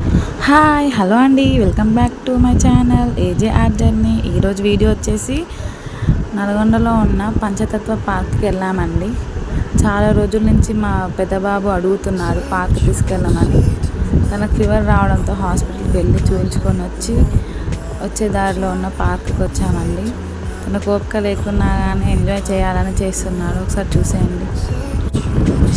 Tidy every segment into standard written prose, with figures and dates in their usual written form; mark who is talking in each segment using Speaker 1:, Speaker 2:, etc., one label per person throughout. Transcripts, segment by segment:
Speaker 1: Hi hello అండి, welcome back to my channel ఏజే art journey. ఈరోజు video వచ్చేసి నల్గొండలో ఉన్న పంచతత్వ పార్క్కి వెళ్ళామండి. చాలా రోజుల నుంచి మా పెద్దబాబు అడుగుతున్నారు పార్క్ తీసుకెళ్ళమని. తనకు ఫీవర్ రావడంతో హాస్పిటల్కి వెళ్ళి చూపించుకొని వచ్చే దారిలో ఉన్న పార్క్కి వచ్చామండి. తనకు ఓపిక లేకున్నా కానీ ఎంజాయ్ చేయాలని చేస్తున్నాడు. ఒకసారి చూసేయండి.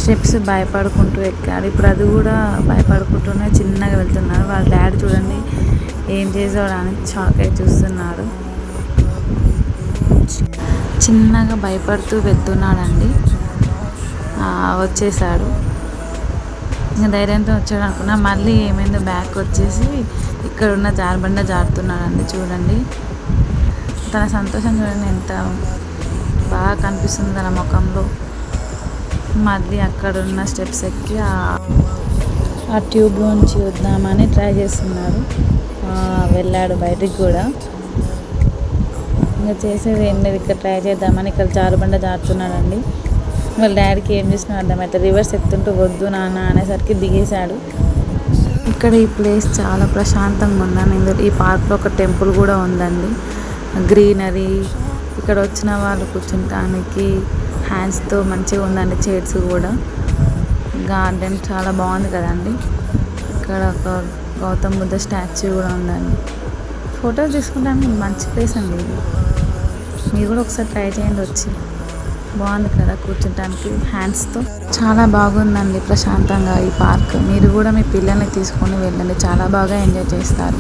Speaker 1: స్టెప్స్ భయపడుకుంటూ ఎక్కాడు. ఇప్పుడు అది కూడా భయపడుకుంటూనే చిన్నగా వెళ్తున్నాడు. వాళ్ళ డాడీ చూడండి ఏం చేసాడు అని షాక్ అయి చూస్తున్నాడు. చిన్నగా భయపడుతూ వెళ్తున్నాడండి. వచ్చేసాడు. ఇంకా ధైర్యంతో వచ్చాడు అనుకున్నా. మళ్ళీ ఏమైందో బ్యాక్ వచ్చేసి ఇక్కడ ఉన్న జారబండ జారుతున్నాడండి. చూడండి తన సంతోషం చూడండి ఎంత బాగా కనిపిస్తుంది తన ముఖంలో. మళ్ళీ అక్కడున్న స్టెప్స్ ఎక్కి ఆ ట్యూబ్లోంచి వద్దామని ట్రై చేస్తున్నాడు. వెళ్ళాడు బయటికి కూడా. ఇంకా చేసేది ఏం లేదు, ఇక్కడ ట్రై చేద్దామని ఇక్కడ జారుబండ జారుతున్నాడండి. వాళ్ళ డాడీకి ఏం చేసినా అర్థమైతే రివర్స్ ఎక్కుతుంటూ వద్దు నాన్న అనేసరికి దిగేశాడు. ఇక్కడ ఈ ప్లేస్ చాలా ప్రశాంతంగా ఉందండి. ఈ పార్క్లో ఒక టెంపుల్ కూడా ఉందండి. గ్రీనరీ, ఇక్కడ వచ్చిన వాళ్ళు కూర్చుంటానికి హ్యాండ్స్తో మంచిగా ఉందండి. చైర్స్ కూడా, గార్డెన్ చాలా బాగుంది కదండి. ఇక్కడ ఒక గౌతమ్ బుద్ధ స్టాచ్యూ కూడా ఉందండి. ఫొటోస్ తీసుకుంటానికి మంచి ప్లేస్ అండి ఇది. మీరు కూడా ఒకసారి ట్రై చేయండి వచ్చి. బాగుంది కదా కూర్చుంటానికి హ్యాండ్స్తో. చాలా బాగుందండి ప్రశాంతంగా ఈ పార్క్. మీరు కూడా మీ పిల్లల్ని తీసుకొని వెళ్ళండి, చాలా బాగా ఎంజాయ్ చేస్తారు.